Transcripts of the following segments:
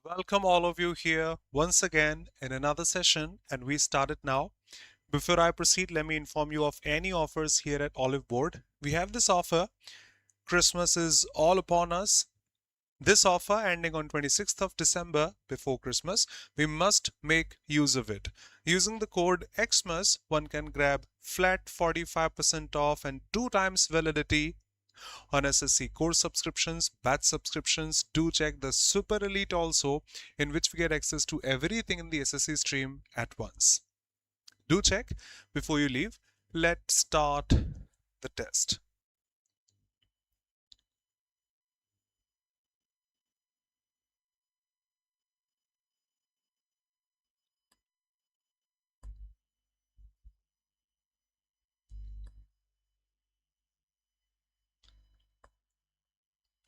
Welcome all of you here once again in another session, and we start it now. Before I proceed, let me inform you of any offers here at Oliveboard. We have this offer. Christmas is all upon us. This offer ending on 26th of December before Christmas, we must make use of it. Using the code XMAS, one can grab flat 45% off and 2 times validity on SSC course subscriptions, batch subscriptions. Do check the Super Elite also, in which we get access to everything in the SSC stream at once. Do check before you leave. Let's start the test.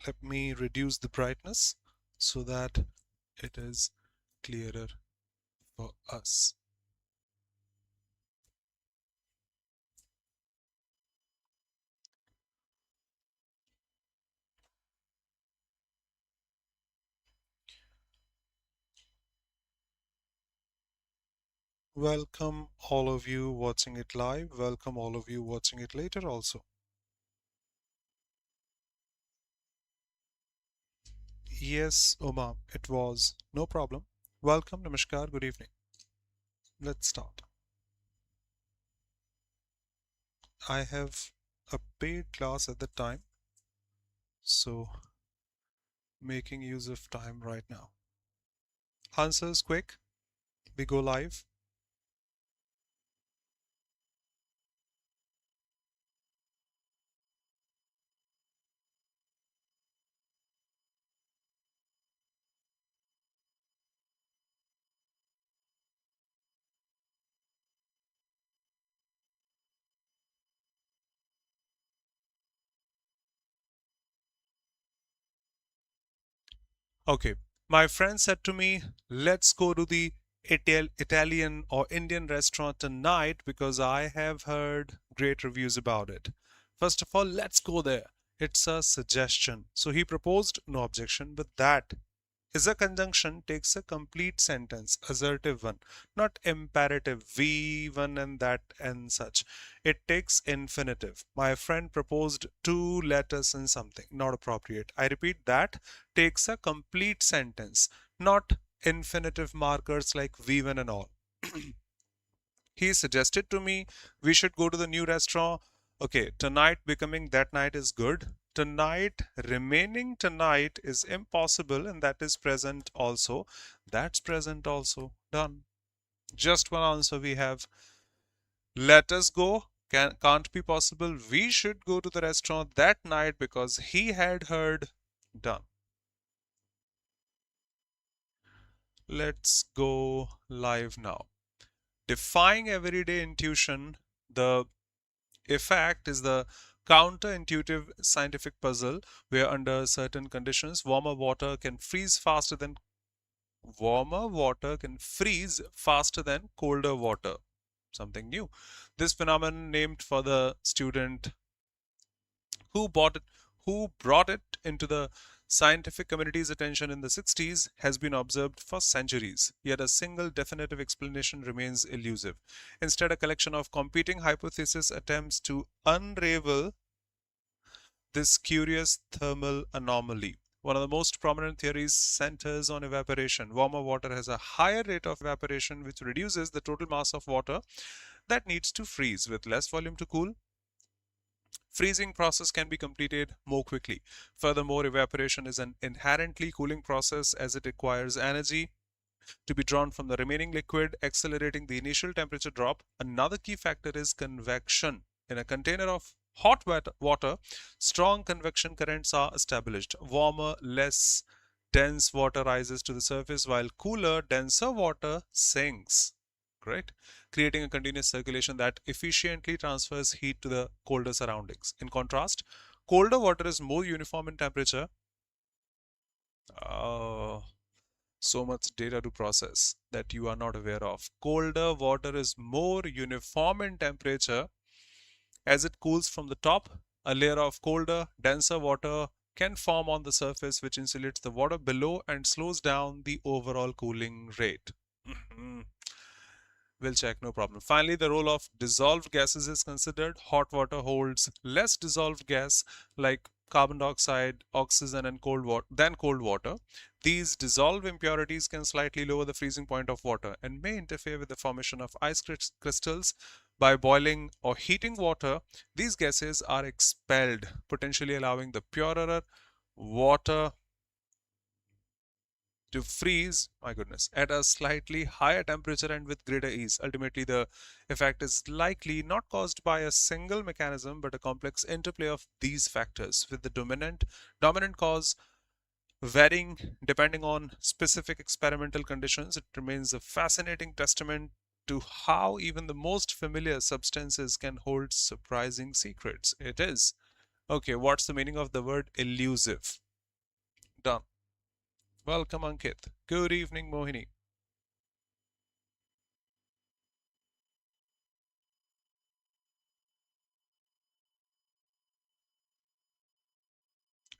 Let me reduce the brightness so that it is clearer for us. Welcome all of you watching it live. Welcome all of you watching it later also. Yes, Uma, it was. No problem. Welcome, Namaskar, good evening. Let's start. I have a paid class at the time, so making use of time right now. Answers quick. We go live. Okay, my friend said to me, let's go to the Italian or Indian restaurant tonight because I have heard great reviews about it. First of all, let's go there. It's a suggestion. So he proposed, no objection, but that is a conjunction takes a complete sentence, assertive one, not imperative, we, one, and that, and such. It takes infinitive. My friend proposed to let us in something, not appropriate. I repeat, that takes a complete sentence, not infinitive markers like we, one, and all. He suggested to me we should go to the new restaurant. Okay, tonight becoming that night is good. Tonight remaining tonight is impossible, and that is present also. That's present also. Done. Just one answer we have. Let us go can't be possible. We should go to the restaurant that night because he had heard. Done. Let's go live now. Defying everyday intuition, the effect is the counterintuitive scientific puzzle where under certain conditions warmer water can freeze faster than colder water. Something new. This phenomenon named for the student who brought it into the scientific community's attention in the 60s has been observed for centuries, yet a single definitive explanation remains elusive. Instead, a collection of competing hypotheses attempts to unravel this curious thermal anomaly. One of the most prominent theories centers on evaporation. Warmer water has a higher rate of evaporation, which reduces the total mass of water that needs to freeze. With less volume to cool, freezing process can be completed more quickly. Furthermore, evaporation is an inherently cooling process as it requires energy to be drawn from the remaining liquid, accelerating the initial temperature drop. Another key factor is convection. In a container of hot water, strong convection currents are established. Warmer, less dense water rises to the surface while cooler, denser water sinks. Correct? Creating a continuous circulation that efficiently transfers heat to the colder surroundings. In contrast, colder water is more uniform in temperature. So much data to process that you are not aware of. Colder water is more uniform in temperature as it cools from the top. A layer of colder, denser water can form on the surface which insulates the water below and slows down the overall cooling rate. We'll check, no problem. Finally, the role of dissolved gases is considered. Hot water holds less dissolved gas like carbon dioxide, oxygen, and cold water. These dissolved impurities can slightly lower the freezing point of water and may interfere with the formation of ice crystals. By boiling or heating water, these gases are expelled, potentially allowing the purer water to freeze, my goodness, at a slightly higher temperature and with greater ease. Ultimately, the effect is likely not caused by a single mechanism but a complex interplay of these factors, with the dominant cause varying depending on specific experimental conditions. It remains a fascinating testament to how even the most familiar substances can hold surprising secrets. It is. Okay, what's the meaning of the word elusive? Done. Welcome, Ankit. Good evening, Mohini.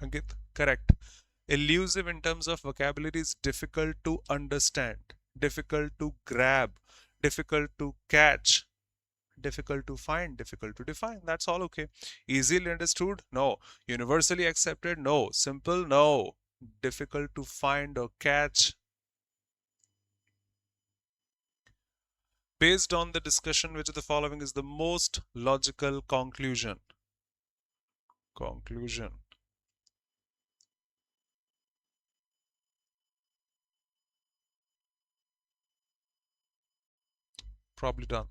Ankit, correct. Elusive in terms of vocabulary is difficult to understand, difficult to grab, difficult to catch, difficult to find, difficult to define. That's all okay. Easily understood? No. Universally accepted? No. Simple? No. Difficult to find or catch. Based on the discussion, which of the following is the most logical conclusion? Conclusion. Probably done.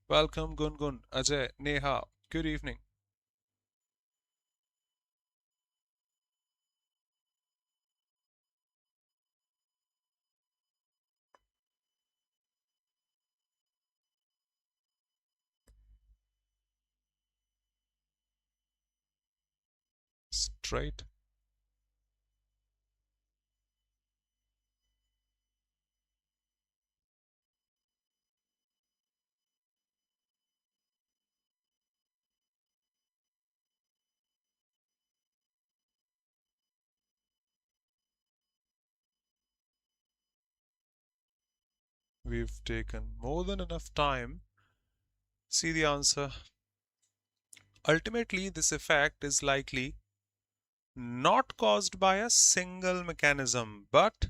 Welcome, Gungun, Ajay, Neha. Good evening. Straight. We've taken more than enough time. See the answer. Ultimately, this effect is likely not caused by a single mechanism, but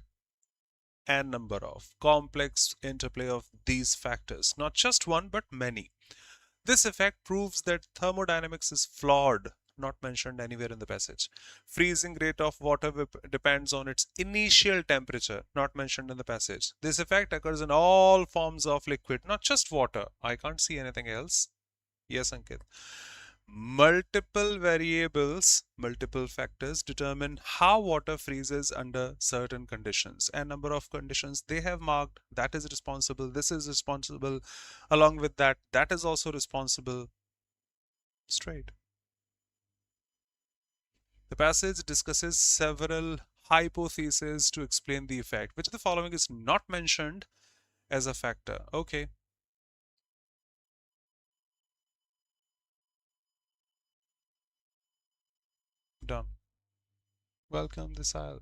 a number of complex interplay of these factors. Not just one, but many. This effect proves that thermodynamics is flawed, not mentioned anywhere in the passage. Freezing rate of water depends on its initial temperature, not mentioned in the passage. This effect occurs in all forms of liquid, not just water. I can't see anything else. Yes, Ankit. Multiple variables, multiple factors determine how water freezes under certain conditions. A number of conditions they have marked, that is responsible, this is responsible, along with that, that is also responsible. Straight. The passage discusses several hypotheses to explain the effect. Which of the following is not mentioned as a factor? Okay, done. Welcome, this aisle.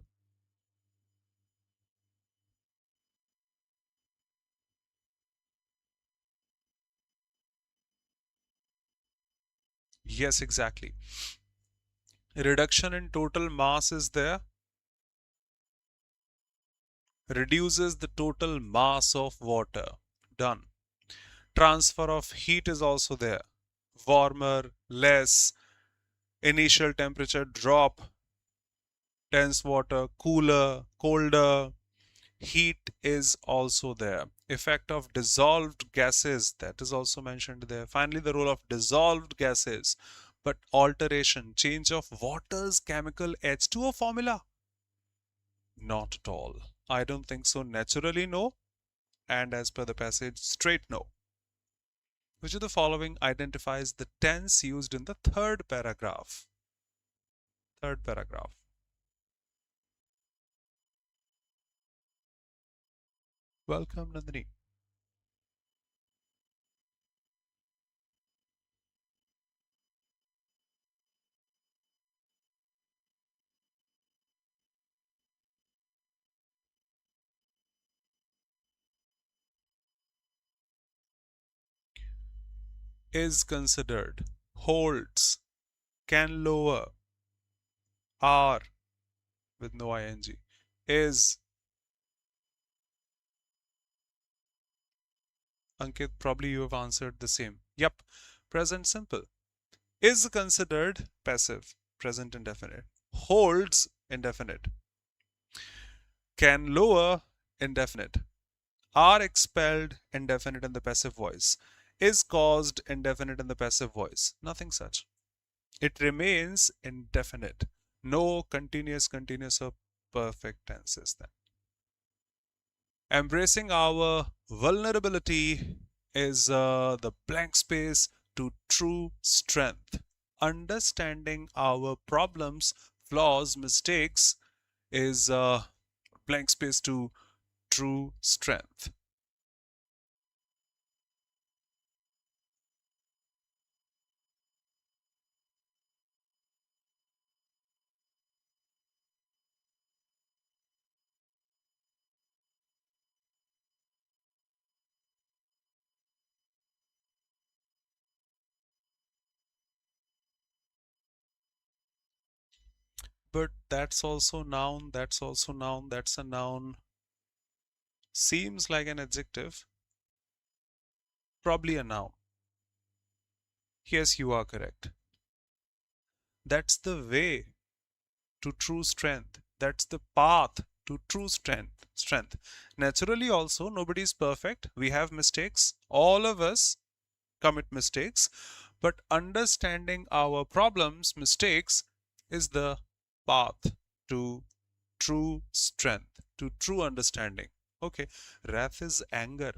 Yes, exactly. Reduction in total mass is there, reduces the total mass of water. Done. Transfer of heat is also there. Warmer, less, initial temperature drop, dense water, cooler, colder. Heat is also there. Effect of dissolved gases, that is also mentioned there. Finally, the role of dissolved gases. But alteration, change of water's chemical H2O formula? Not at all. I don't think so. Naturally, no. And as per the passage, straight no. Which of the following identifies the tense used in the third paragraph? Third paragraph. Welcome, Nandini. is considered, holds, can lower, are with no ing, is. Ankit, probably you have answered the same. Yep, present simple. Is considered passive, present indefinite. Holds indefinite. Can lower indefinite. Are expelled indefinite in the passive voice. Is caused indefinite in the passive voice. Nothing such. It remains indefinite. No continuous or perfect tenses then. Embracing our vulnerability is the blank space to true strength. Understanding our problems, flaws, mistakes is blank space to true strength. But that's also noun, that's also noun, that's a noun. Seems like an adjective, probably a noun. Yes, you are correct. That's the way to true strength. That's the path to true strength. Naturally, also, nobody is perfect. We have mistakes. All of us commit mistakes. But understanding our problems, mistakes, is the path to true strength, to true understanding. Okay, wrath is anger.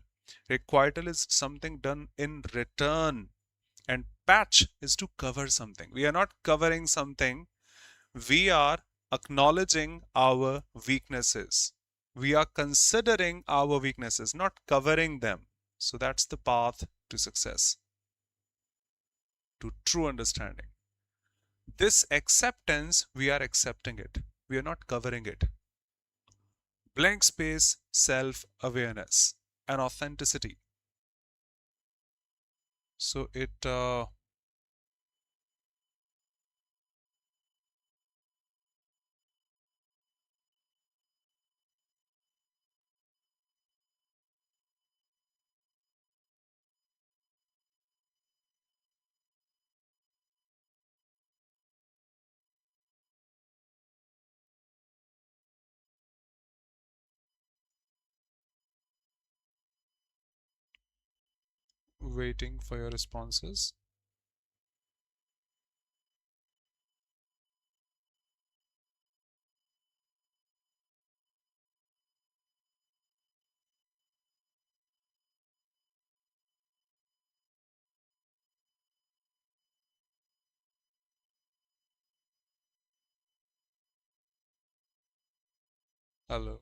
Requital is something done in return. And patch is to cover something. We are not covering something, we are acknowledging our weaknesses. We are considering our weaknesses, not covering them. So that's the path to success, to true understanding. This acceptance, we are accepting it. We are not covering it. Blank space, self awareness, and authenticity. So it, waiting for your responses. Hello.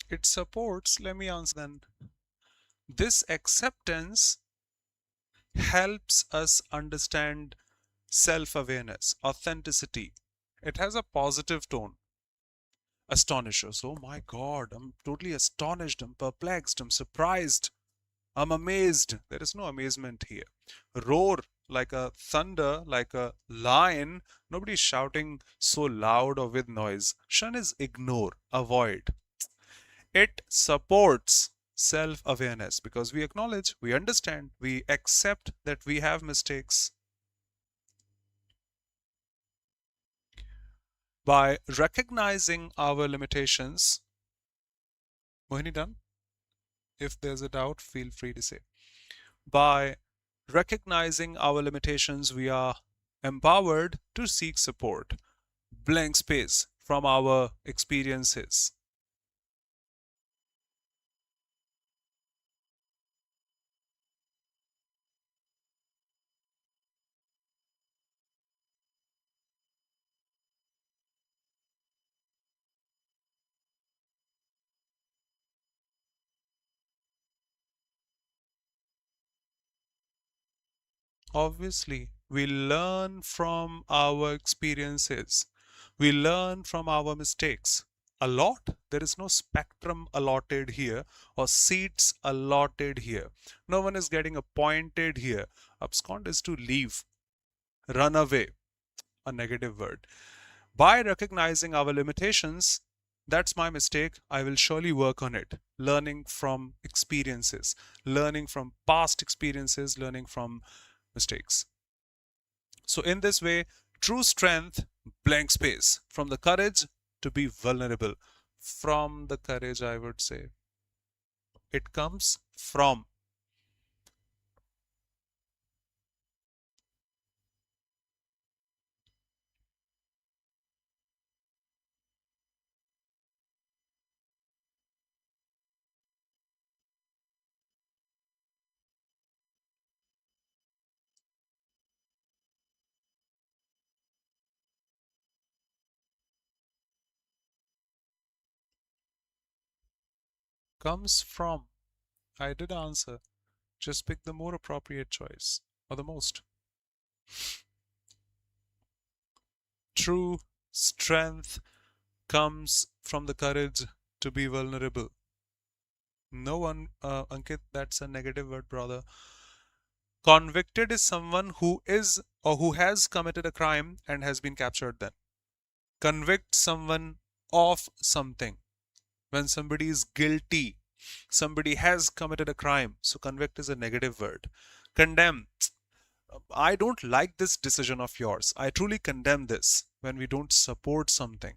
It supports, let me answer then. This acceptance helps us understand self awareness, authenticity. It has a positive tone. Astonish us. Oh my God, I'm totally astonished. I'm perplexed. I'm surprised. I'm amazed. There is no amazement here. Roar like a thunder, like a lion. Nobody's shouting so loud or with noise. Shun is ignore, avoid. It supports self awareness because we acknowledge, we understand, we accept that we have mistakes. By recognizing our limitations, Mohini done? If there's a doubt, feel free to say. By recognizing our limitations, we are empowered to seek support. Blank space from our experiences. Obviously, we learn from our experiences. We learn from our mistakes. Allot, there is no spectrum allotted here or seats allotted here. No one is getting appointed here. Abscond is to leave, run away, a negative word. By recognizing our limitations, that's my mistake. I will surely work on it. Learning from experiences, learning from past experiences, learning from mistakes. So, in this way, true strength, blank space, from the courage to be vulnerable. From the courage, I would say. It comes from. Comes from. I did answer. Just pick the more appropriate choice or the most. True strength comes from the courage to be vulnerable. No one, Ankit, that's a negative word, brother. Convicted is someone who is or who has committed a crime and has been captured then. Convict someone of something. When somebody is guilty, somebody has committed a crime. So convict is a negative word. Condemn. I don't like this decision of yours. I truly condemn this when we don't support something.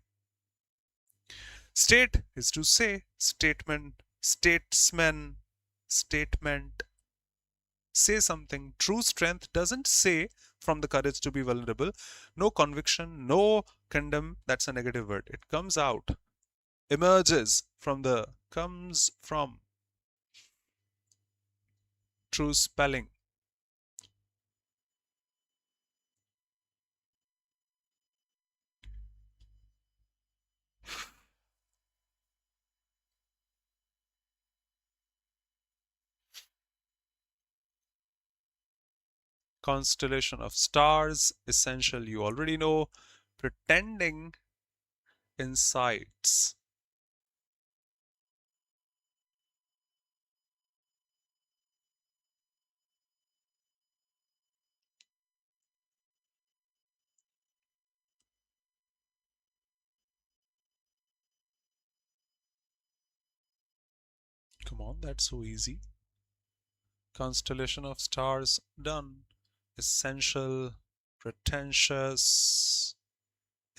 State is to say, statement, statesman, statement. Say something. True strength doesn't say from the courage to be vulnerable. No conviction, no condemn. That's a negative word. It comes out, emerges from the, comes from. True spelling. Constellation of stars, essential, you already know. Pretending, insights. Come on, that's so easy. Constellation of stars, done. Essential, pretentious,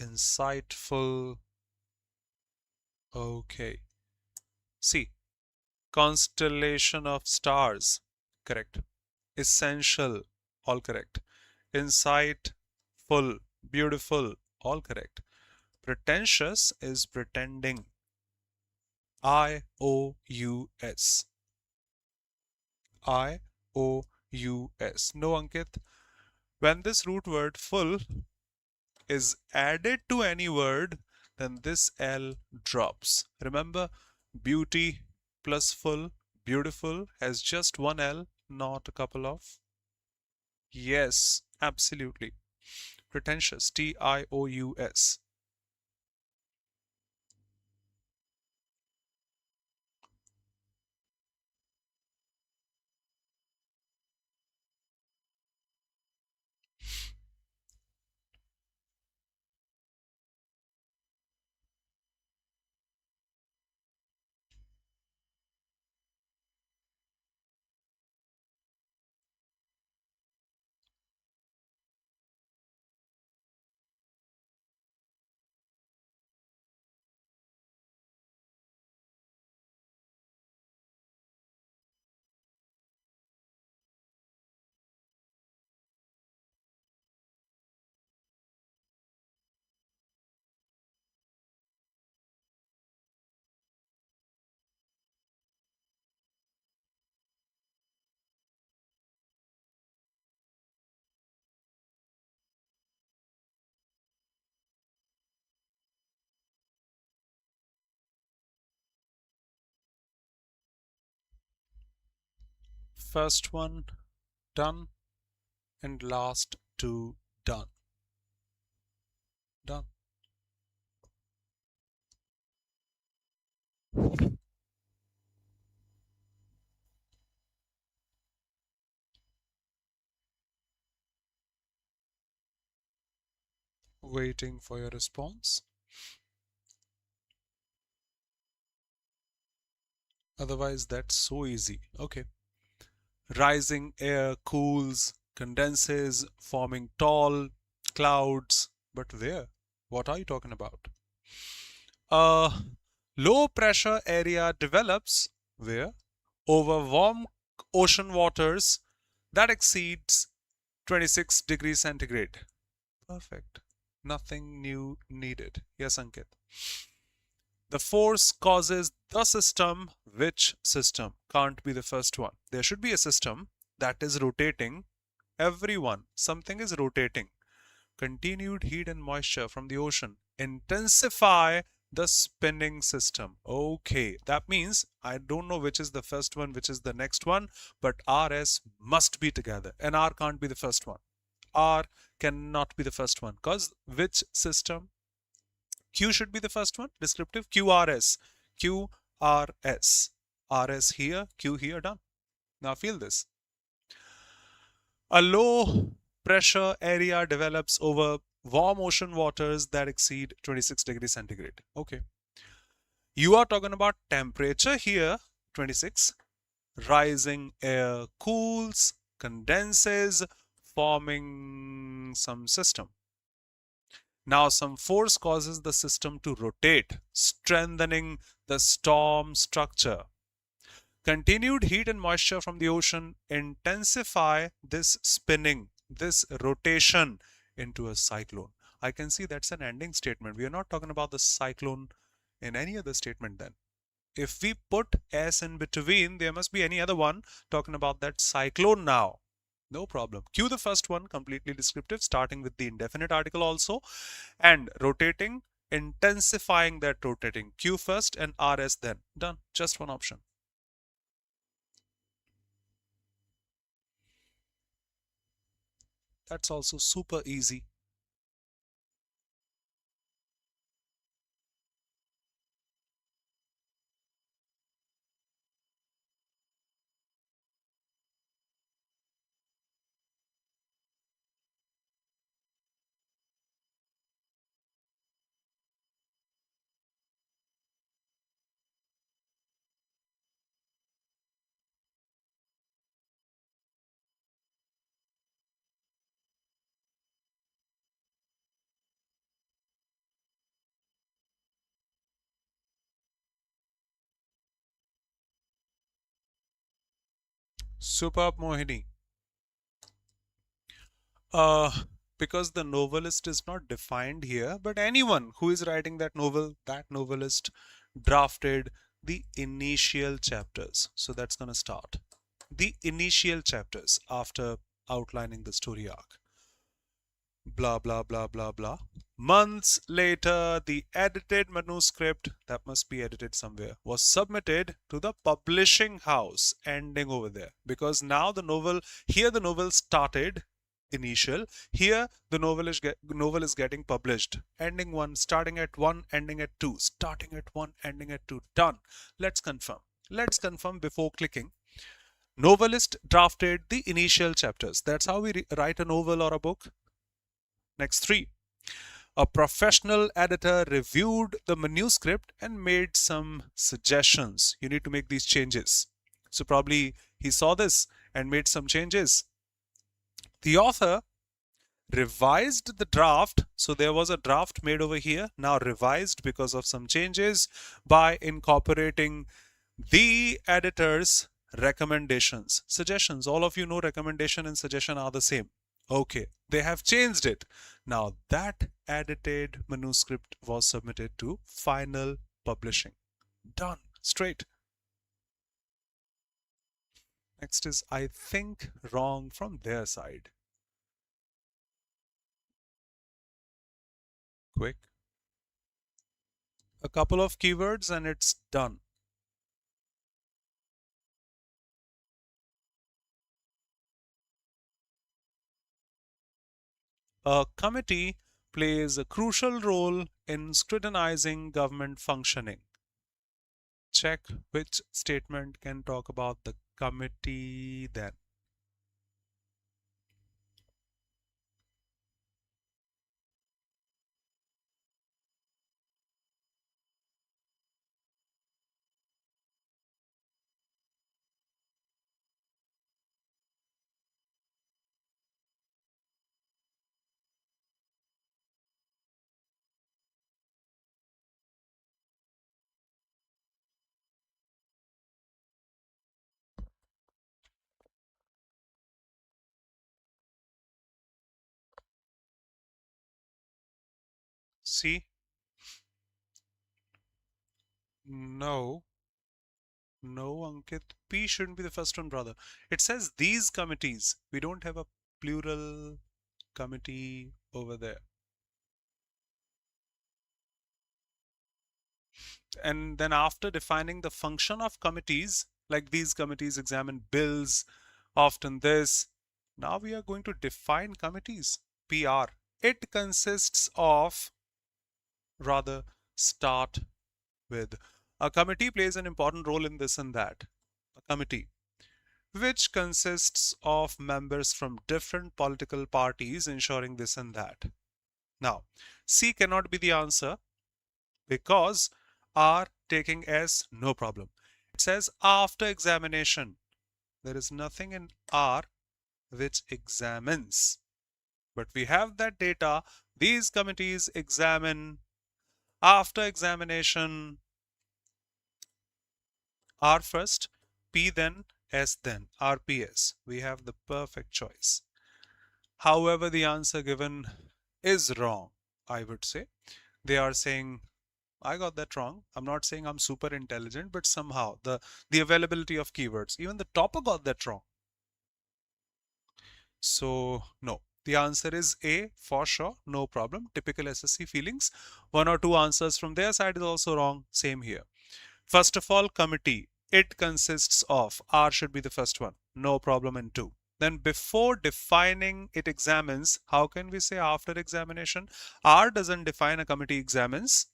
insightful. Okay. See, constellation of stars, correct. Essential, all correct. Insightful, beautiful, all correct. Pretentious is pretending. I-O-U-S. I-O-U-S. No, Ankit. When this root word full is added to any word, then this L drops. Remember, beauty plus full, beautiful, has just one L, not a couple of. Yes, absolutely. Pretentious, T-I-O-U-S. First one done and last two done. Done. Waiting for your response. Otherwise, that's so easy. Okay. Rising air cools, condenses, forming tall clouds. But where? What are you talking about? A low pressure area develops where? Over warm ocean waters that exceeds 26 degrees centigrade. Perfect. Nothing new needed. Yes, Ankit. The force causes the system. Which system? Can't be the first one. There should be a system that is rotating. Everyone, something is rotating. Continued heat and moisture from the ocean intensify the spinning system. Okay, that means I don't know which is the first one, which is the next one, but RS must be together and R can't be the first one. R cannot be the first one because which system? Q should be the first one, descriptive. QRS. QRS. RS here, Q here, done. Now feel this. A low pressure area develops over warm ocean waters that exceed 26 degrees centigrade. Okay. You are talking about temperature here, 26. Rising air cools, condenses, forming some system. Now some force causes the system to rotate, strengthening the storm structure. Continued heat and moisture from the ocean intensify this spinning, this rotation into a cyclone. I can see that's an ending statement. We are not talking about the cyclone in any other statement then. If we put S in between, there must be any other one talking about that cyclone now. No problem. Q the first one, completely descriptive, starting with the indefinite article also, and rotating, intensifying that rotating. Q first and RS then. Done. Just one option. That's also super easy. Superb, Mohini. Uh, because the novelist is not defined here, but anyone who is writing that novel, that novelist drafted the initial chapters. So that's going to start. The initial chapters after outlining the story arc. Blah, blah, blah, blah, blah. Months later, the edited manuscript, that must be edited somewhere, was submitted to the publishing house, ending over there. Because now the novel, here the novel started, initial. Here the novel is getting published. Ending 1, starting at 1, ending at 2. Starting at 1, ending at 2. Done. Let's confirm. Let's confirm before clicking. Novelist drafted the initial chapters. That's how we write a novel or a book. Next 3. A professional editor reviewed the manuscript and made some suggestions. You need to make these changes. So probably he saw this and made some changes. The author revised the draft. So there was a draft made over here, now revised because of some changes by incorporating the editor's recommendations. Suggestions. All of you know recommendation and suggestion are the same. Okay, they have changed it. Now that edited manuscript was submitted to final publishing. Done. Straight. Next is, I think, wrong from their side. Quick. A couple of keywords and it's done. A committee plays a crucial role in scrutinizing government functioning. check which statement can talk about the committee then. See? No. No, Ankit. P shouldn't be the first one, brother. It says these committees. We don't have a plural committee over there. And then after defining the function of committees, like these committees examine bills, often this. Now we are going to define committees. PR. It consists of, rather, start with. A committee plays an important role in this and that. A committee, which consists of members from different political parties ensuring this and that. Now, C cannot be the answer because R taking S, no problem. It says after examination. There is nothing in R which examines. But we have that data. These committees examine after examination. R first, P then, S then, RPS. We have the perfect choice. However, the answer given is wrong, I would say. They are saying, I got that wrong. I'm not saying I'm super intelligent, but somehow the availability of keywords, even the topper got that wrong. So, no. The answer is A for sure, no problem. Typical SSC feelings. One or two answers from their side is also wrong. Same here. First of all, committee. It consists of. R should be the first one. No problem in 2. Then before defining it examines, how can we say after examination? R doesn't define a committee examines.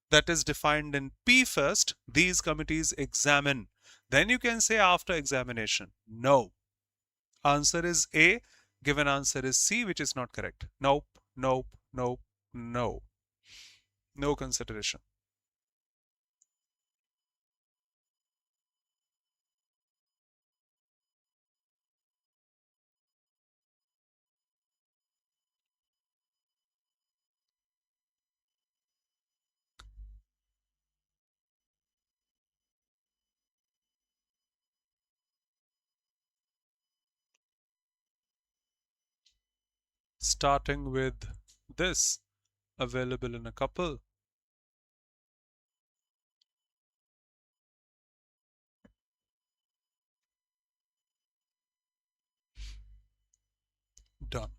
That is defined in P first. These committees examine. Then you can say after examination. No. Answer is A. Given answer is C, which is not correct. Nope, nope, nope, no. No consideration. Starting with this, available in a couple. Done.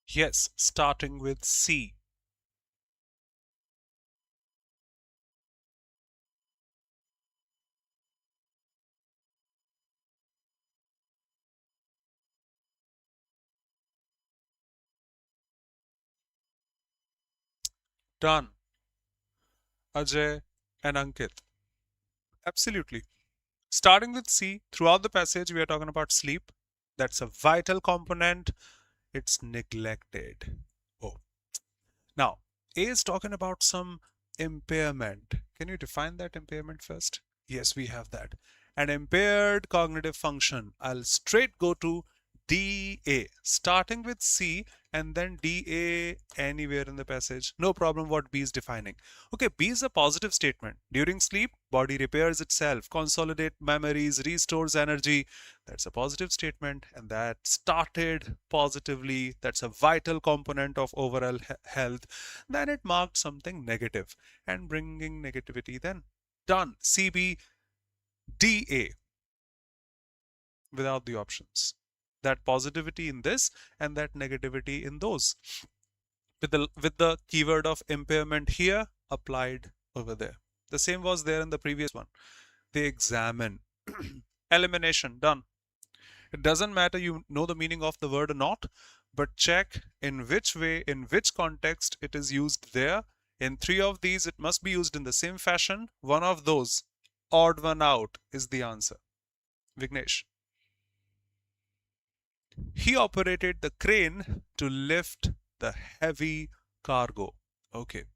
Yes, starting with C. Done. Ajay and Ankit. Absolutely. Starting with C, throughout the passage, we are talking about sleep. That's a vital component. It's neglected. Oh. Now, A is talking about some impairment. Can you define that impairment first? Yes, we have that. An impaired cognitive function. I'll straight go to DA, starting with C and then DA anywhere in the passage. No problem what B is defining. Okay, B is a positive statement. During sleep, body repairs itself, consolidate memories, restores energy. That's a positive statement, and that started positively. That's a vital component of overall health. Then it marked something negative and bringing negativity then. Done. CB, DA without the options. That positivity in this and that negativity in those. With the keyword of impairment here applied over there. The same was there in the previous one. They examine. Elimination, done. It doesn't matter you know the meaning of the word or not, but check in which way, in which context it is used there. In three of these, it must be used in the same fashion. One of those, odd one out, is the answer. Vignesh. He operated the crane to lift the heavy cargo. Okay,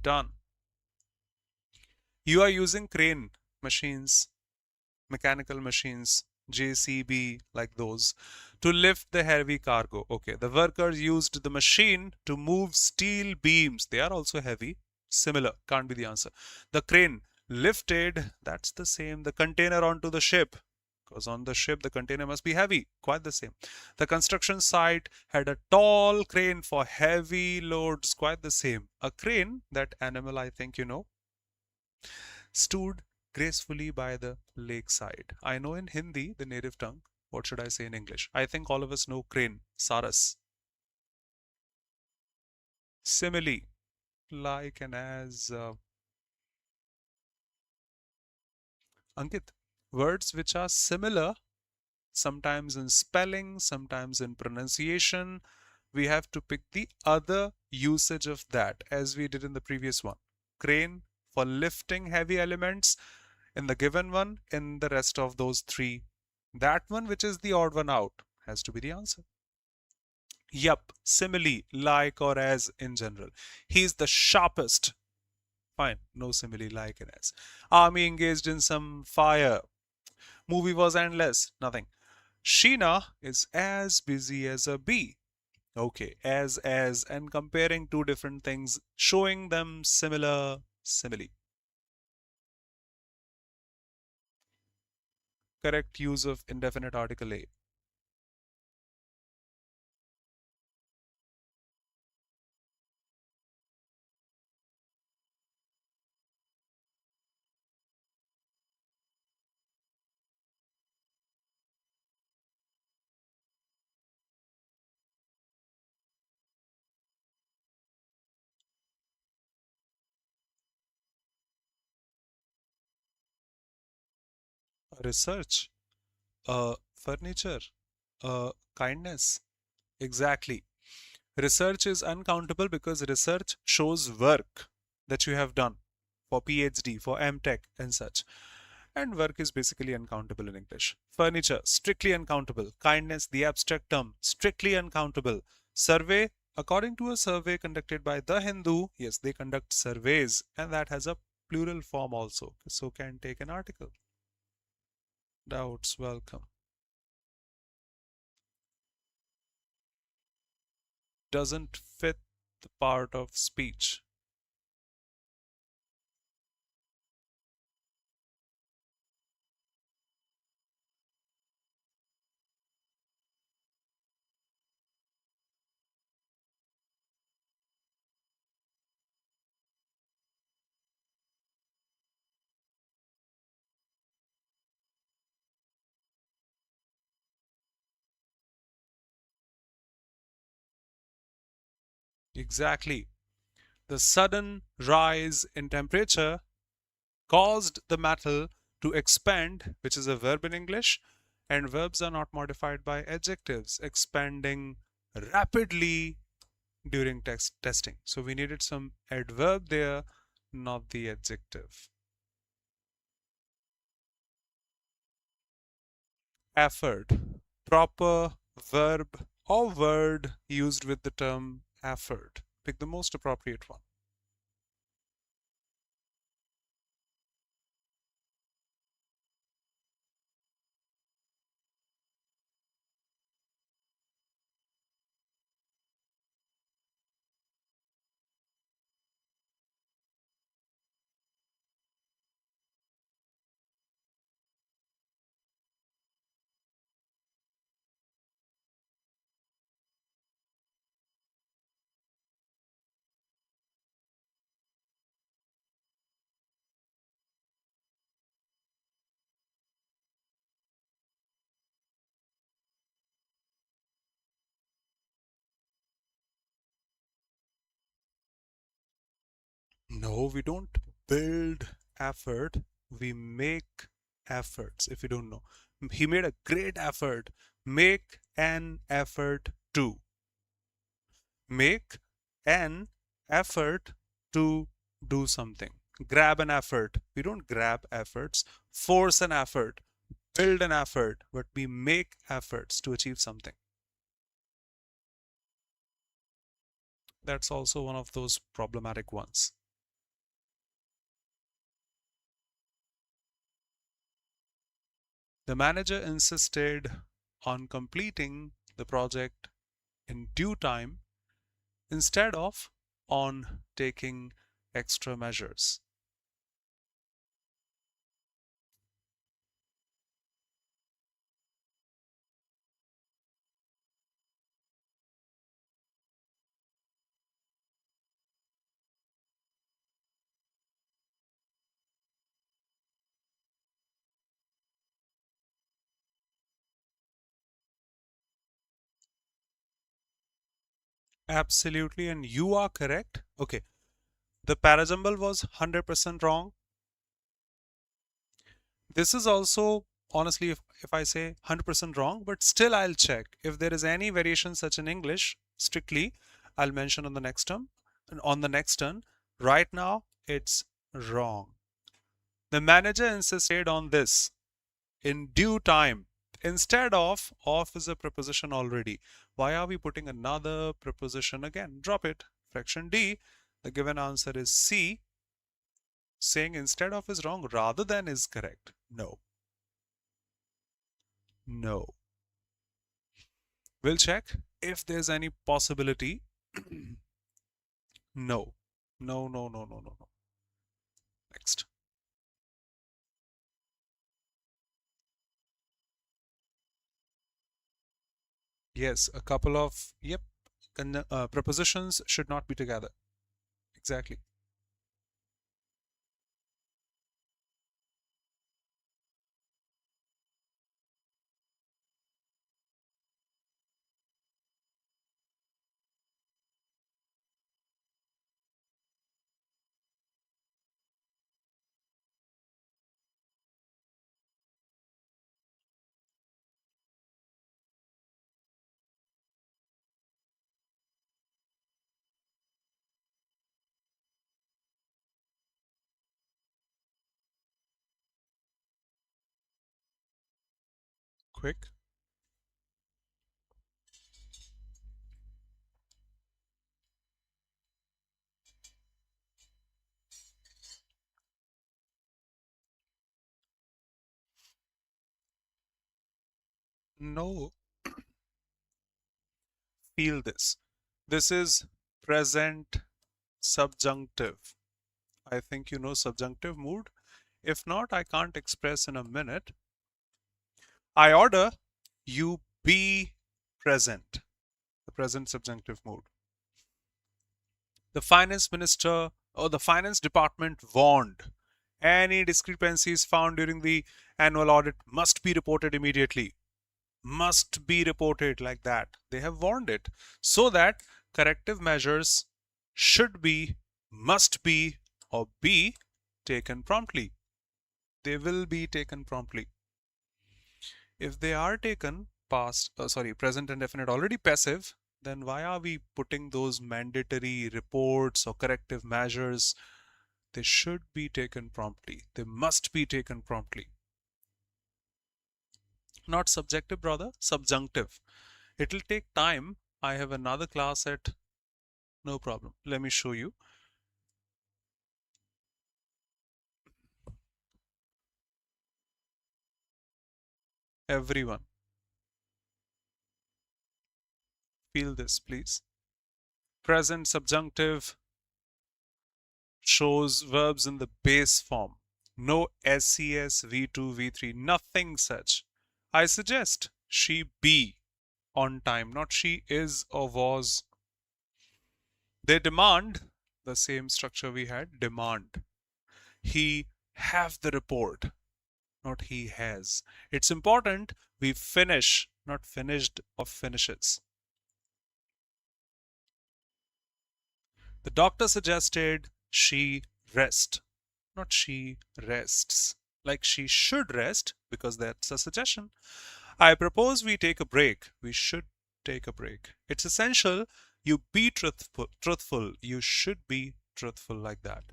done. You are using crane machines, mechanical machines, JCB, like those, to lift the heavy cargo. Okay, the workers used the machine to move steel beams. They are also heavy. Similar, can't be the answer. The crane lifted, that's the same, the container onto the ship. Because on the ship, the container must be heavy. Quite the same. The construction site had a tall crane for heavy loads. Quite the same. A crane, that animal, I think you know, stood gracefully by the lakeside. I know in Hindi, the native tongue. What should I say in English? I think all of us know crane, saras. Simile, like and as. Ankit, words which are similar, sometimes in spelling, sometimes in pronunciation. We have to pick the other usage of that, as we did in the previous one. Crane for lifting heavy elements in the given one, in the rest of those three. That one which is the odd one out has to be the answer. Yup, simile, like or as in general. He's the sharpest. Fine, no simile, like and as. Army engaged in some fire. Movie was endless. Nothing. Sheena is as busy as a bee. Okay, as, and comparing two different things, showing them similar simile. Correct use of indefinite article A. Research, furniture, kindness. Exactly. Research is uncountable because research shows work that you have done for PhD, for MTech, and such. And work is basically uncountable in English. Furniture, strictly uncountable. Kindness, the abstract term, strictly uncountable. Survey, according to a survey conducted by The Hindu, yes, they conduct surveys, and that has a plural form also, so can take an article. Doubts, welcome. Doesn't fit the part of speech. Exactly. The sudden rise in temperature caused the metal to expand, which is a verb in English, and verbs are not modified by adjectives, expanding rapidly during testing. So we needed some adverb there, not the adjective. Effort, proper verb or word used with the term effort. Pick the most appropriate one. No, we don't build effort. We make efforts. If you don't know, he made a great effort. Make an effort to. Make an effort to do something. Grab an effort. We don't grab efforts. Force an effort. Build an effort. But we make efforts to achieve something. That's also one of those problematic ones. The manager insisted on completing the project in due time instead of on taking extra measures. Absolutely, and you are correct. Okay, the parajumble was 100% wrong. This is also, honestly, if I say 100% wrong, but still I'll check. If there is any variation such in English, strictly, I'll mention on the next term. And on the next turn, right now, it's wrong. The manager insisted on this in due time. Instead of is a preposition already. Why are we putting another preposition again? Drop it. Fraction D, the given answer is C. Saying instead of is wrong, rather than is correct. No. No. We'll check if there's any possibility. No. No, no, no, no, no, no. Next. Yes, a couple of, yep, prepositions should not be together. Exactly. Quick. No, feel this. This is present subjunctive. I think you know subjunctive mood. If not, I can't express in a minute. I order you be present. The present subjunctive mood. The finance minister or the finance department warned any discrepancies found during the annual audit must be reported immediately. Must be reported like that. They have warned it so that corrective measures should be, must be, or be taken promptly. They will be taken promptly. If they are taken present and definite already passive, then why are we putting those mandatory reports or corrective measures? They should be taken promptly. They must be taken promptly. Not subjective, brother, subjunctive. It'll take time. I have another class at, no problem. Let me show you. Everyone, feel this, please. Present subjunctive shows verbs in the base form. No SCS, V2, V3, nothing such. I suggest she be on time, not she is or was. They demand the same structure we had, demand. He have the report, not he has. It's important we finish, not finished or finishes. The doctor suggested she rest, not she rests. Like she should rest, because that's a suggestion. I propose we take a break. We should take a break. It's essential you be truthful. You should be truthful, like that.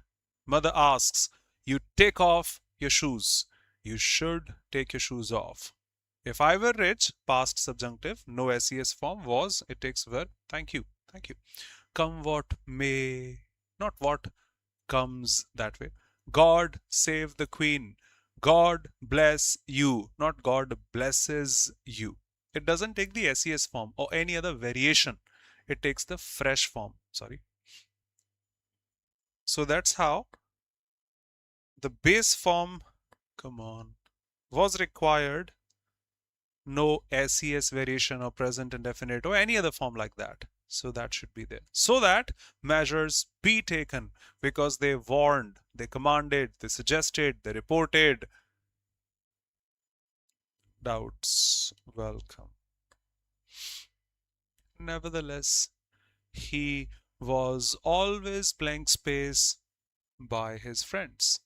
Mother asks, you take off your shoes. You should take your shoes off. If I were rich, past subjunctive, no SES form, was, it takes verb. Thank you. Thank you. Come what may, not what comes, that way. God save the Queen. God bless you, not God blesses you. It doesn't take the SES form or any other variation. It takes the fresh form. Sorry. So that's how the base form, come on, was required. No SES variation or present indefinite or any other form like that. So that should be there. So that measures be taken, because they warned, they commanded, they suggested, they reported. Doubts welcome. Nevertheless, he was always blank space by his friends.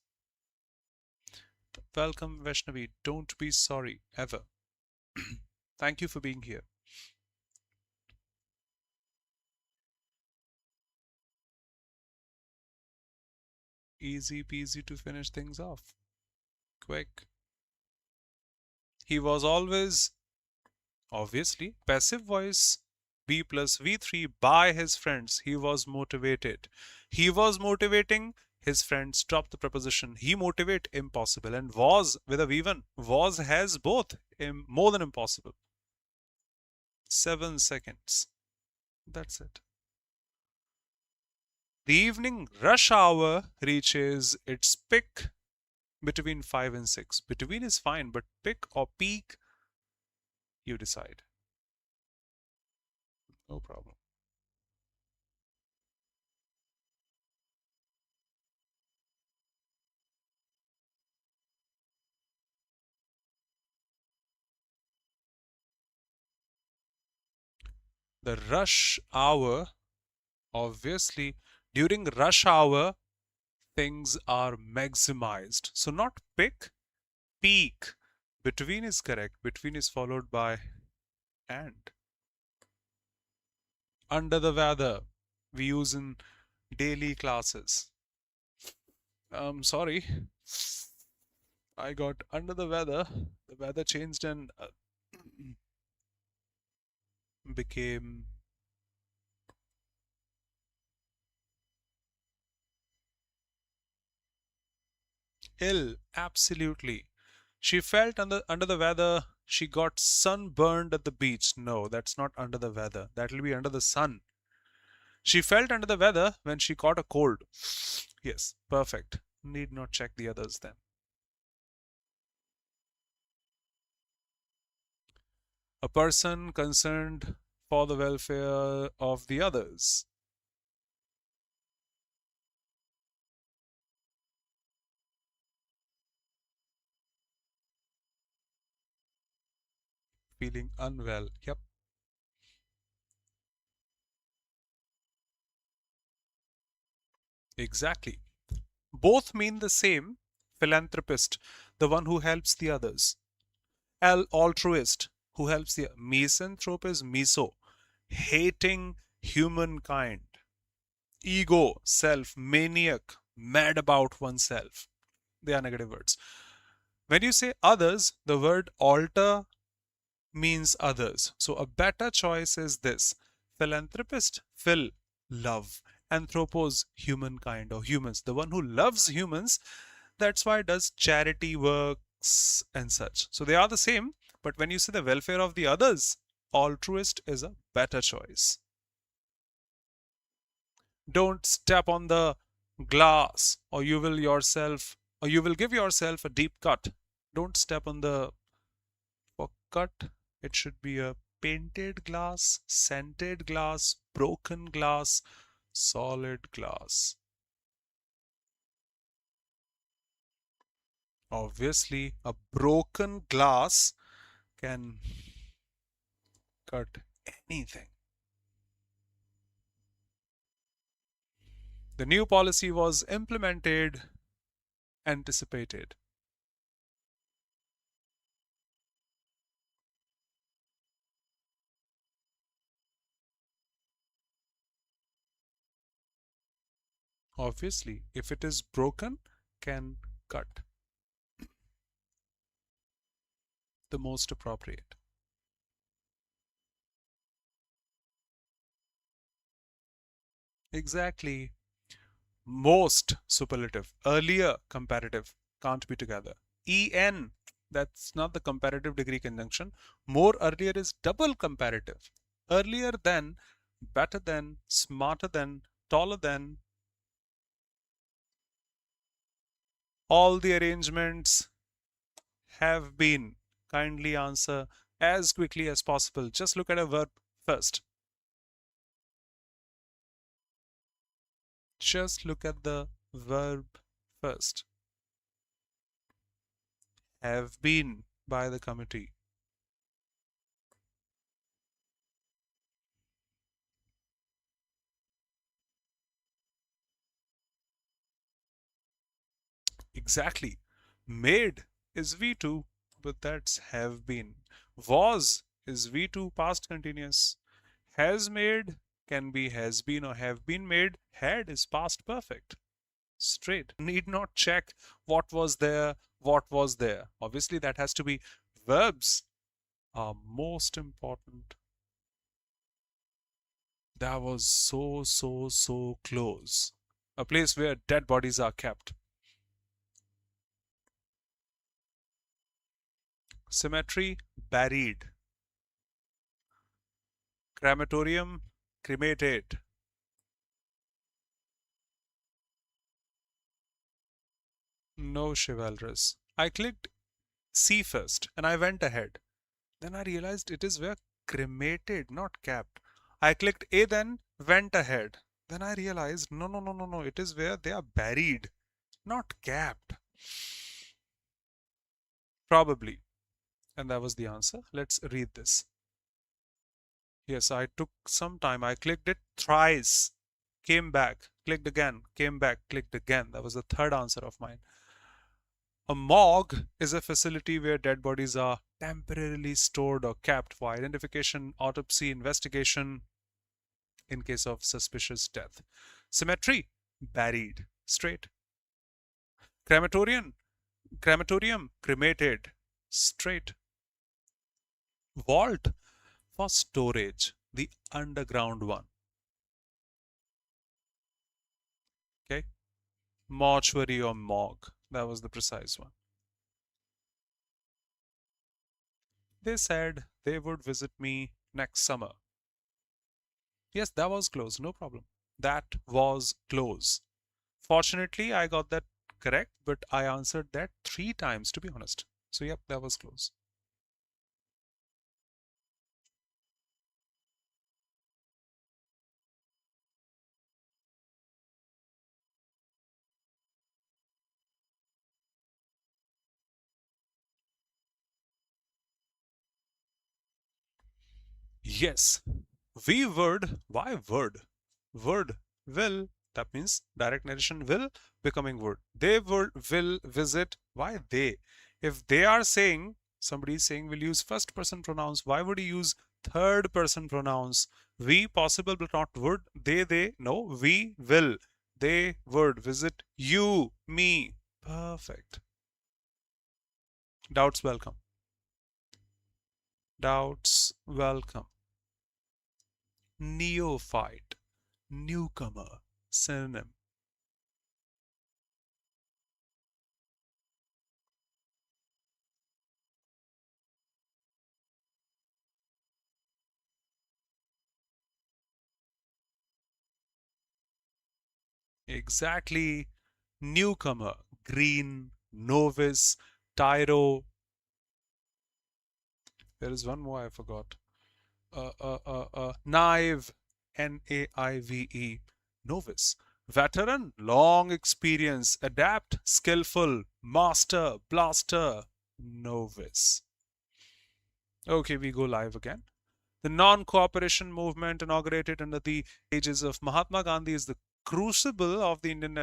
Welcome, Vaishnavi. Don't be sorry, ever. Thank you for being here. Easy peasy to finish things off. Quick. He was always, obviously, passive voice B plus V3 by his friends. He was motivated. He was motivating his friends. Drop the preposition. He motivate, impossible. And was with a V1. Was has both. More than impossible. 7 seconds. That's it. The evening rush hour reaches its peak between 5 and 6. Between is fine, but peak or peak, you decide. No problem. The rush hour, obviously, during rush hour, things are maximized. So not peak, peak. Between is correct. Between is followed by and. Under the weather, we use in daily classes. Sorry, I got under the weather. The weather changed and became ill. Absolutely. She felt under the weather. She got sunburned at the beach. No, that's not under the weather. That will be under the sun. She felt under the weather when she caught a cold. Yes, perfect. Need not check the others then. A person concerned for the welfare of the others. Feeling unwell. Yep. Exactly. Both mean the same. Philanthropist, the one who helps the others. Altruist, who helps the misanthrope is miso, hating humankind. Ego, self, maniac, mad about oneself. They are negative words. When you say others, the word alter means others. So a better choice is this. Philanthropist, phil, love. Anthropos, humankind or humans. The one who loves humans, that's why does charity works and such. So they are the same, but when you say the welfare of the others, altruist is a better choice. Don't step on the glass or you will give yourself a deep cut. Don't step on the for cut. It should be a painted glass, scented glass, broken glass, solid glass. Obviously, a broken glass can cut anything. The new policy was implemented, anticipated. Obviously, if it is broken, can cut. The most appropriate. Exactly. Most superlative. Earlier comparative can't be together. En, that's not the comparative degree conjunction. More earlier is double comparative. Earlier than, better than, smarter than, taller than. All the arrangements have been. Kindly answer as quickly as possible. Just look at a verb first. Just look at the verb first. Have been by the committee. Exactly. Made is V2, but that's have been. Was is V2 past continuous. Has made can be has been or have been made. Had is past perfect. Straight. Need not check what was there, what was there. Obviously, that has to be verbs are most important. That was so close. A place where dead bodies are kept. Cemetery, buried. Crematorium, cremated. No chivalrous. I clicked C first and I went ahead. Then I realized it is where cremated, not capped. I clicked A, then went ahead. Then I realized no, it is where they are buried, not capped. Probably. And that was the answer. Let's read this. Yes, I took some time. I clicked it thrice, came back, clicked again, came back, clicked again. That was the third answer of mine. A morgue is a facility where dead bodies are temporarily stored or kept for identification, autopsy, investigation in case of suspicious death. Cemetery, buried. Straight. Crematorium, cremated. Straight. Vault for storage, the underground one. Okay. Mortuary or morgue, that was the precise one. They said they would visit me next summer. Yes, that was close, no problem. That was close. Fortunately, I got that correct, but I answered that 3 times to be honest. So, yep, that was close. Yes, we would. Why would? Would, will. That means direct narration will becoming would. They would will visit. Why they? If they are saying, somebody is saying will use first person pronouns, why would he use third person pronouns? We possible but not would. They. No, we will. They would visit you, me. Perfect. Doubts welcome. Doubts welcome. Neophyte, newcomer, synonym. Exactly. Newcomer, green, novice, tyro. There is one more I forgot. Naive, Naive, novice. Veteran, long experience, adapt, skillful, master, blaster, novice. Okay, we go live again. The non-cooperation movement inaugurated under the aegis of Mahatma Gandhi is the crucible of the Indian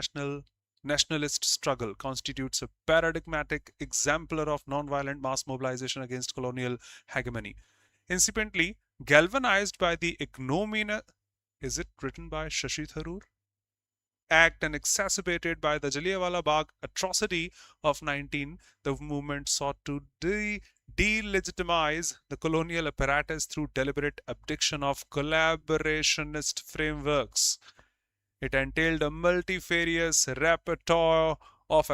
nationalist struggle, constitutes a paradigmatic exemplar of non-violent mass mobilization against colonial hegemony. Incipiently galvanized by the ignominious, is it written by Shashi Tharoor? Act and exacerbated by the Jallianwala Bagh atrocity of 19, the movement sought to delegitimize the colonial apparatus through deliberate abdiction of collaborationist frameworks. It entailed a multifarious repertoire of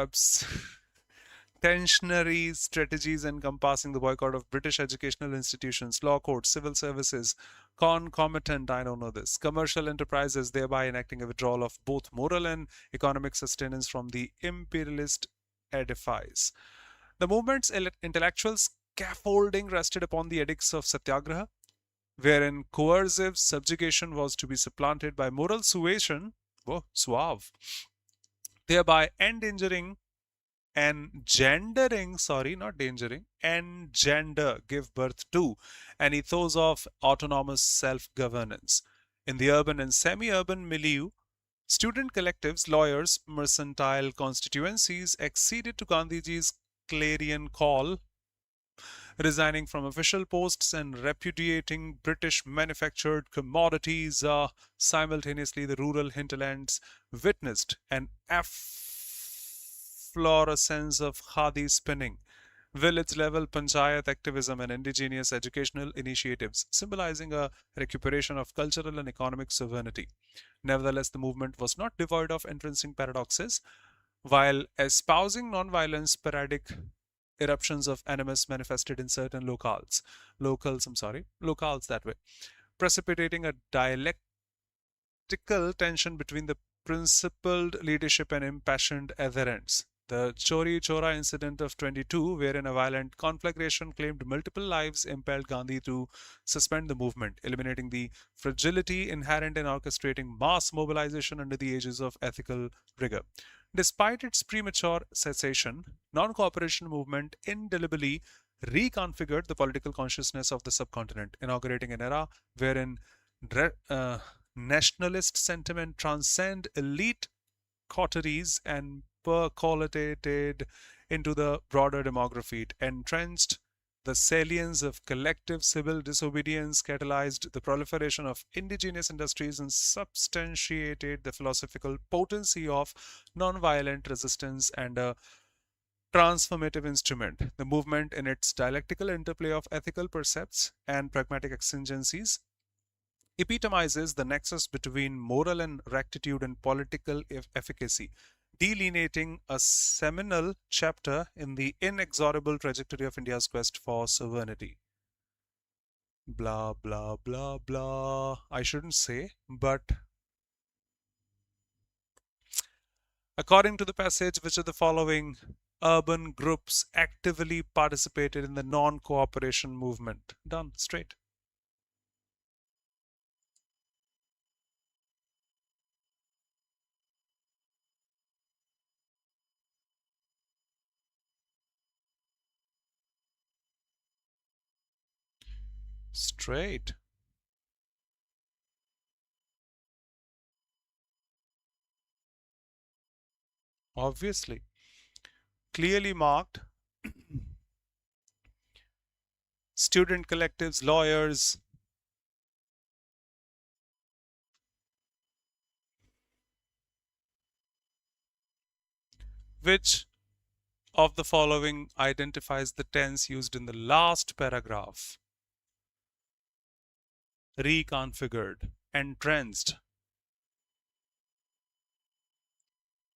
tensionary strategies encompassing the boycott of British educational institutions, law courts, civil services, concomitant, I don't know this, commercial enterprises, thereby enacting a withdrawal of both moral and economic sustenance from the imperialist edifice. The movement's intellectual scaffolding rested upon the edicts of Satyagraha, wherein coercive subjugation was to be supplanted by moral suasion, suave, thereby endangering engendering, sorry, not dangering, engender, give birth to an ethos of autonomous self-governance. In the urban and semi-urban milieu, student collectives, lawyers, mercantile constituencies acceded to Gandhiji's clarion call, resigning from official posts and repudiating British manufactured commodities. Simultaneously, the rural hinterlands witnessed an efflorescence of khadi spinning, village level panchayat activism, and indigenous educational initiatives, symbolizing a recuperation of cultural and economic sovereignty. Nevertheless, the movement was not devoid of entrancing paradoxes. While espousing non-violence, sporadic eruptions of animus manifested in certain locales that way, precipitating a dialectical tension between the principled leadership and impassioned adherents. The Chori Chora incident of 22, wherein a violent conflagration claimed multiple lives, impelled Gandhi to suspend the movement, eliminating the fragility inherent in orchestrating mass mobilization under the aegis of ethical rigor. Despite its premature cessation, non-cooperation movement indelibly reconfigured the political consciousness of the subcontinent, inaugurating an era wherein nationalist sentiment transcend elite coteries and percolated into the broader demography. It entrenched the salience of collective civil disobedience, catalyzed the proliferation of indigenous industries, and substantiated the philosophical potency of nonviolent resistance and a transformative instrument. The movement, in its dialectical interplay of ethical precepts and pragmatic exigencies, epitomizes the nexus between moral and rectitude and political efficacy, delineating a seminal chapter in the inexorable trajectory of India's quest for sovereignty. Blah, blah, blah, blah. I shouldn't say, but according to the passage, which are the following urban groups actively participated in the non cooperation movement? Done, straight. Straight. Obviously. Clearly marked student collectives, lawyers, which of the following identifies the tense used in the last paragraph? Reconfigured, entrenched,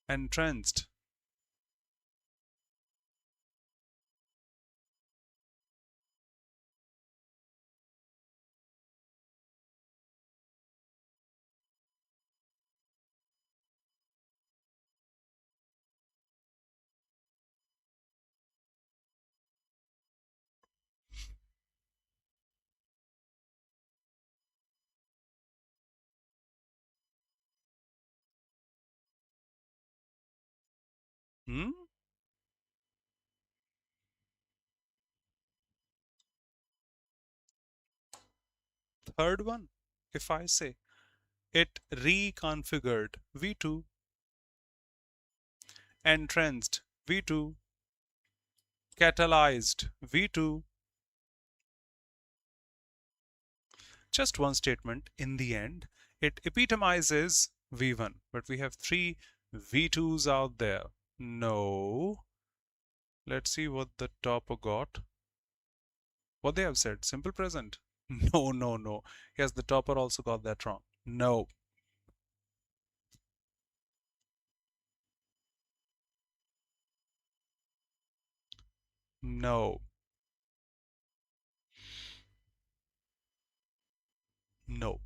entrenched. Hmm? Third one, if I say. It reconfigured. V2. Entranced. V2. Catalyzed. V2. Just one statement in the end. It epitomizes V1, but we have three V2s out there. No. Let's see what the topper got. What they have said, simple present. No, no, no. Yes, the topper also got that wrong. No. No. No.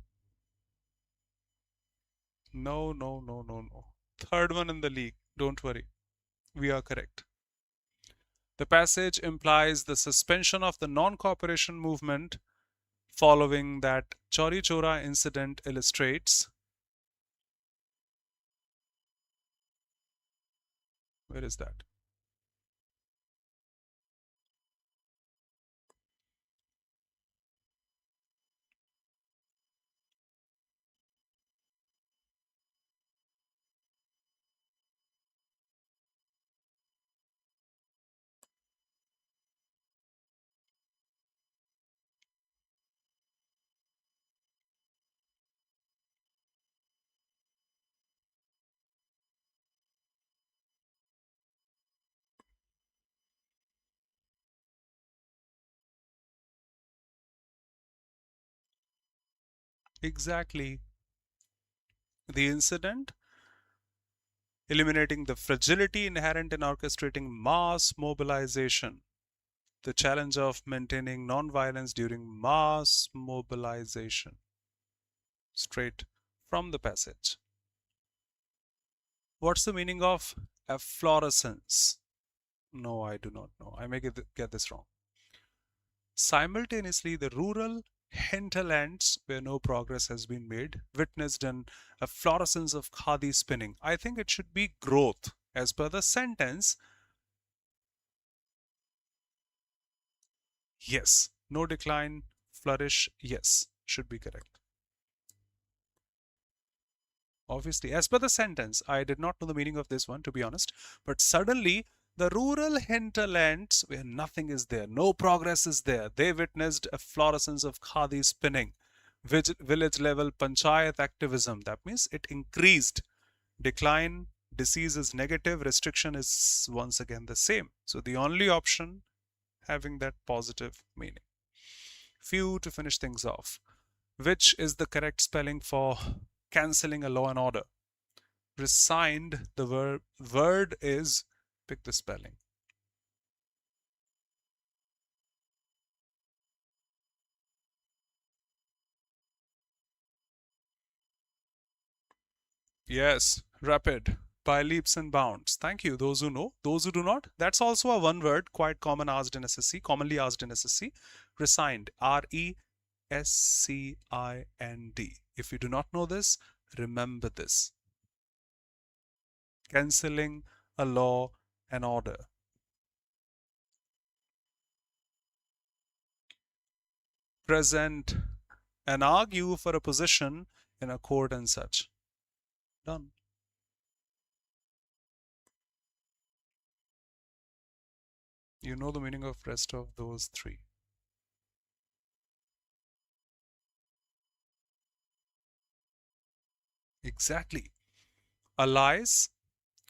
No, no, no, no, no. Third one in the league. Don't worry. We are correct. The passage implies the suspension of the non-cooperation movement following that Chauri Chora incident illustrates. Where is that? Exactly. The incident eliminating the fragility inherent in orchestrating mass mobilization. The challenge of maintaining non-violence during mass mobilization. Straight from the passage. What's the meaning of efflorescence? No, I do not know. I may get this wrong. Simultaneously, the rural hinterlands where no progress has been made witnessed an efflorescence of khadi spinning. I think it should be growth. As per the sentence, yes. No decline, flourish, yes. Should be correct. Obviously, as per the sentence, I did not know the meaning of this one, to be honest. But suddenly, the rural hinterlands where nothing is there, no progress is there, they witnessed a florescence of khadi spinning, village level panchayat activism. That means it increased. Decline, disease is negative, restriction is once again the same. So the only option having that positive meaning. Few to finish things off. Which is the correct spelling for cancelling a law and order? Resigned, the word is, pick the spelling. Yes, rapid, by leaps and bounds. Thank you. Those who know, those who do not, that's also a one word quite common asked in SSC, commonly asked in SSC. Resigned, RESCIND. If you do not know this, remember this. Cancelling a law and order. Present and argue for a position in a court and such. Done. You know the meaning of rest of those three. Exactly. Allies,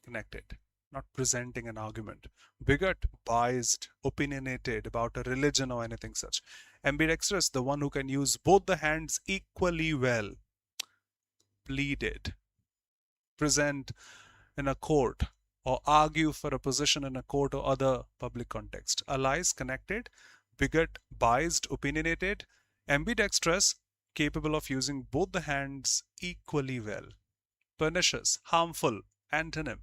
connected, not presenting an argument. Bigot, biased, opinionated about a religion or anything such. Ambidextrous, the one who can use both the hands equally well. Pleaded. Present in a court or argue for a position in a court or other public context. Allies, connected. Bigot, biased, opinionated. Ambidextrous, capable of using both the hands equally well. Pernicious, harmful, antonym.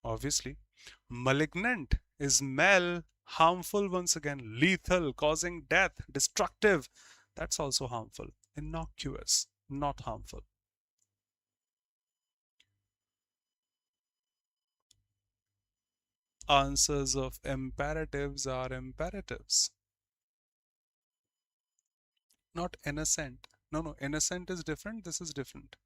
Obviously. Malignant is mal Harmful, once again, lethal, causing death, destructive. That's also harmful. Innocuous, not harmful. Answers of imperatives are imperatives, not innocent. No, no, innocent is different. This is different.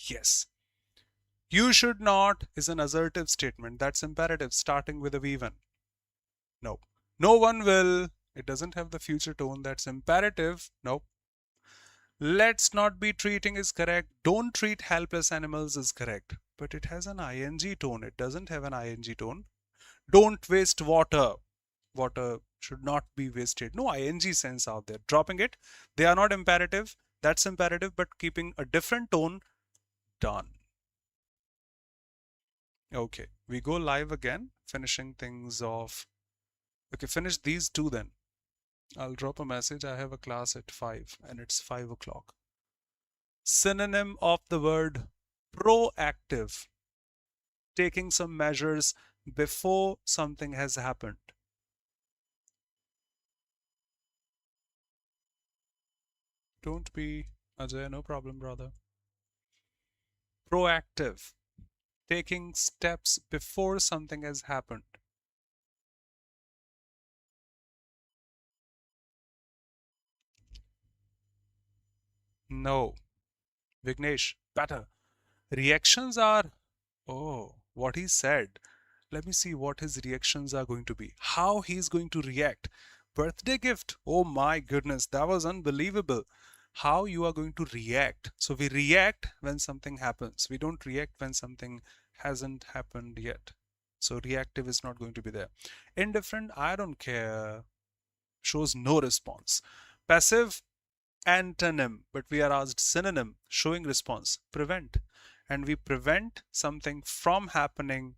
Yes. You should not is an assertive statement. That's imperative, starting with a V1. No. No one will. It doesn't have the future tone. That's imperative. No. Let's not be treating is correct. Don't treat helpless animals is correct. But it has an ing tone. It doesn't have an ing tone. Don't waste water. Water should not be wasted. No ing sense out there. Dropping it. They are not imperative. That's imperative, but keeping a different tone. Done. Okay, we go live again, finishing things off. Okay, finish these two then. I'll drop a message. I have a class at 5 and it's 5 o'clock. Synonym of the word proactive. Taking some measures before something has happened. Don't be, Ajay, no problem, brother. Proactive. Taking steps before something has happened. No. Vignesh, better. Reactions are, oh, what he said. Let me see what his reactions are going to be. How he's going to react. Birthday gift. Oh my goodness, that was unbelievable. How you are going to react. So we react when something happens. We don't react when something hasn't happened yet. So reactive is not going to be there. Indifferent, I don't care. Shows no response. Passive, antonym, but we are asked synonym, showing response. Prevent. And we prevent something from happening,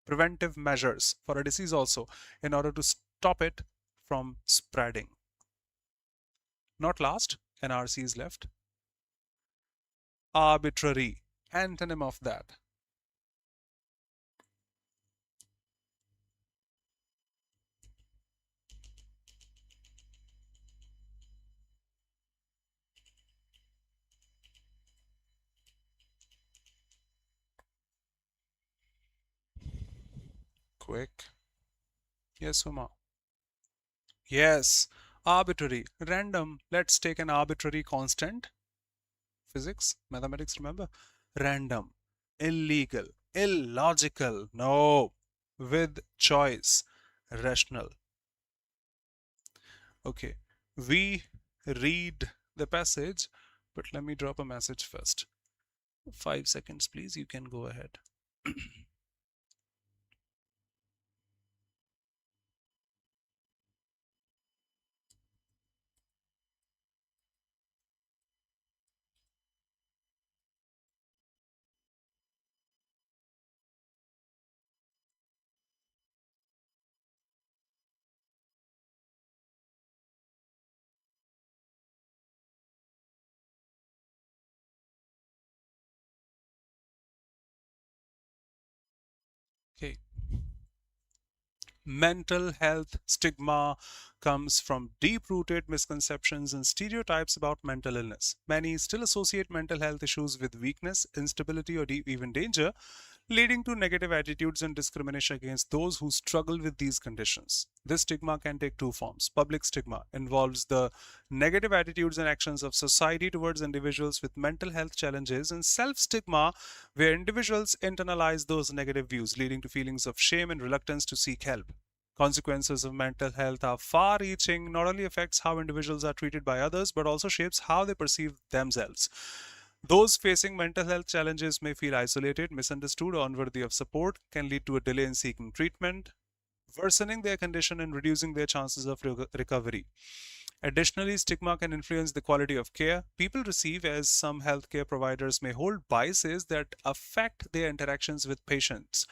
preventive measures for a disease also, in order to stop it from spreading. Not last, NRC is left. Arbitrary, antonym of that. Quick. Yes, Uma. Yes, arbitrary, random. Let's take an arbitrary constant. Physics, mathematics, remember? Random, illegal, illogical. No, with choice, rational. Okay, we read the passage, but let me drop a message first. 5 seconds, please. You can go ahead. Okay. Mental health stigma comes from deep-rooted misconceptions and stereotypes about mental illness. Many still associate mental health issues with weakness, instability, or even danger, leading to negative attitudes and discrimination against those who struggle with these conditions. This stigma can take two forms. Public stigma involves the negative attitudes and actions of society towards individuals with mental health challenges, and self stigma, where individuals internalize those negative views, leading to feelings of shame and reluctance to seek help. Consequences of mental health are far reaching, not only affects how individuals are treated by others, but also shapes how they perceive themselves. Those facing mental health challenges may feel isolated, misunderstood, or unworthy of support, can lead to a delay in seeking treatment, worsening their condition and reducing their chances of recovery. Additionally, stigma can influence the quality of care people receive, as some healthcare providers may hold biases that affect their interactions with patients.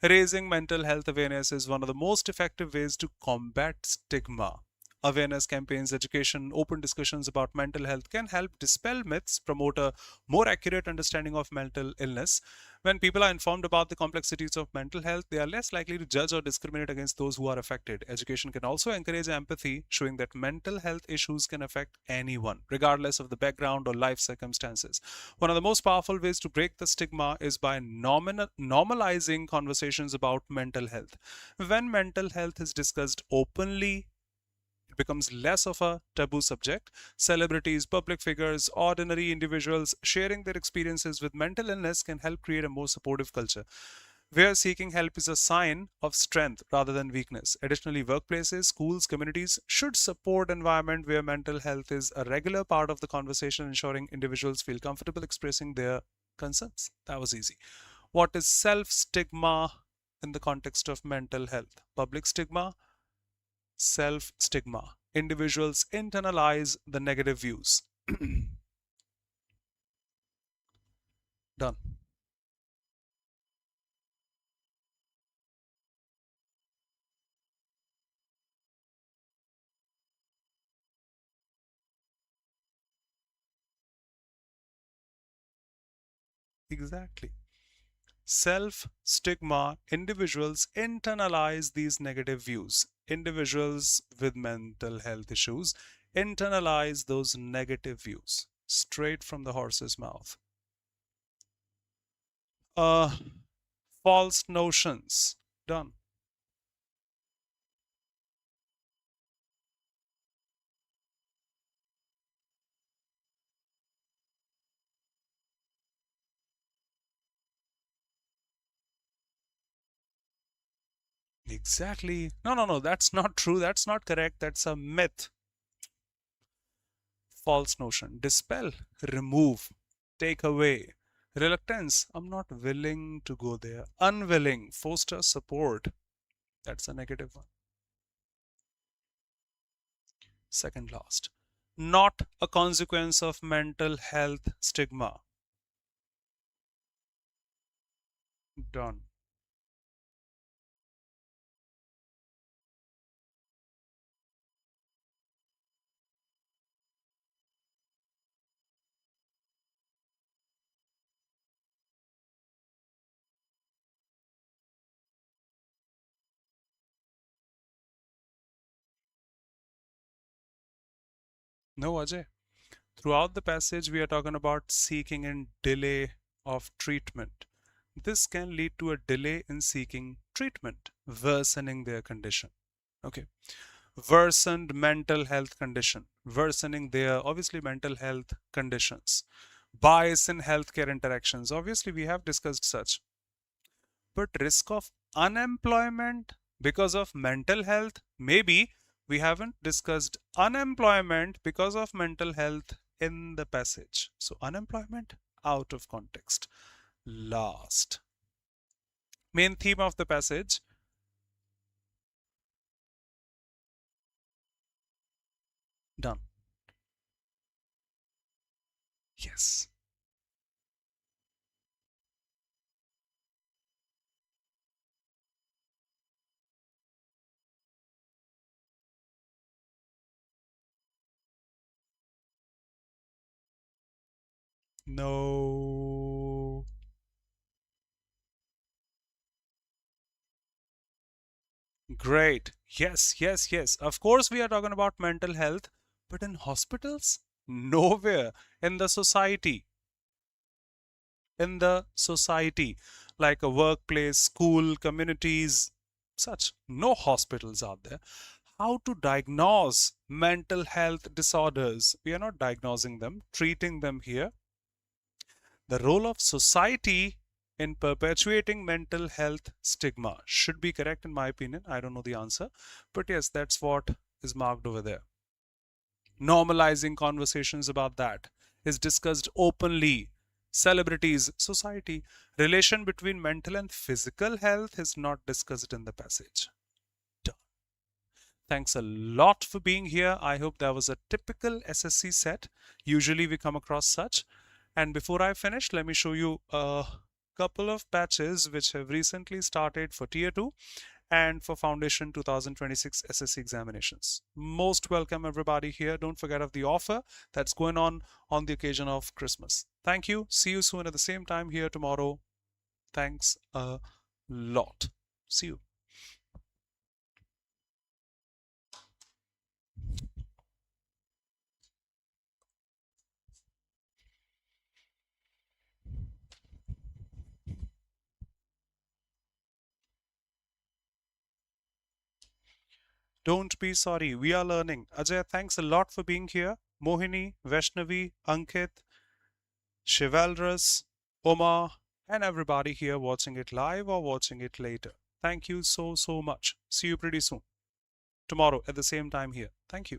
Raising mental health awareness is one of the most effective ways to combat stigma. Awareness campaigns, education, open discussions about mental health can help dispel myths, promote a more accurate understanding of mental illness. When people are informed about the complexities of mental health, they are less likely to judge or discriminate against those who are affected. Education can also encourage empathy, showing that mental health issues can affect anyone, regardless of the background or life circumstances. One of the most powerful ways to break the stigma is by normalizing conversations about mental health. When mental health is discussed openly, it becomes less of a taboo subject. Celebrities, public figures, ordinary individuals sharing their experiences with mental illness can help create a more supportive culture, where seeking help is a sign of strength rather than weakness. Additionally, workplaces, schools, communities should support environment where mental health is a regular part of the conversation, ensuring individuals feel comfortable expressing their concerns. That was easy. What is self stigma in the context of mental health? Public stigma, self stigma. Individuals internalize the negative views. Done. Exactly. Self stigma. Individuals internalize these negative views. Individuals with mental health issues internalize those negative views straight from the horse's mouth. Uh, false notions. Done. Exactly. No, no, no. That's not true. That's not correct. That's a myth. False notion. Dispel, remove, take away. Reluctance. I'm not willing to go there. Unwilling. Foster support. That's a negative one. Second last. Not a consequence of mental health stigma. Done. No, Ajay. Throughout the passage, we are talking about seeking and delay of treatment. This can lead to a delay in seeking treatment, worsening their condition. Okay. Worsened mental health condition, worsening their obviously mental health conditions. Bias in healthcare interactions. Obviously, we have discussed such. But risk of unemployment because of mental health, maybe we haven't discussed unemployment because of mental health in the passage. So, unemployment out of context. Last. Main theme of the passage. Done. Yes. No. Great. Yes, yes, yes. Of course, we are talking about mental health, but in hospitals? Nowhere. In the society. In the society, like a workplace, school, communities, such. No hospitals are there. How to diagnose mental health disorders? We are not diagnosing them, treating them here. The role of society in perpetuating mental health stigma should be correct in my opinion. I don't know the answer, but yes, that's what is marked over there. Normalizing conversations about that is discussed openly. Celebrities, society, relation between mental and physical health is not discussed in the passage. Done. Thanks a lot for being here. I hope that was a typical SSC set. Usually we come across such. And before I finish, let me show you a couple of batches which have recently started for tier 2, and for Foundation 2026 SSC examinations. Most welcome everybody here. Don't forget of the offer that's going on the occasion of Christmas. Thank you. See you soon at the same time here tomorrow. Thanks a lot. See you. Don't be sorry. We are learning. Ajay, thanks a lot for being here. Mohini, Vaishnavi, Ankit, Chivalrous, Omar, and everybody here watching it live or watching it later. Thank you so much. See you pretty soon. Tomorrow at the same time here. Thank you.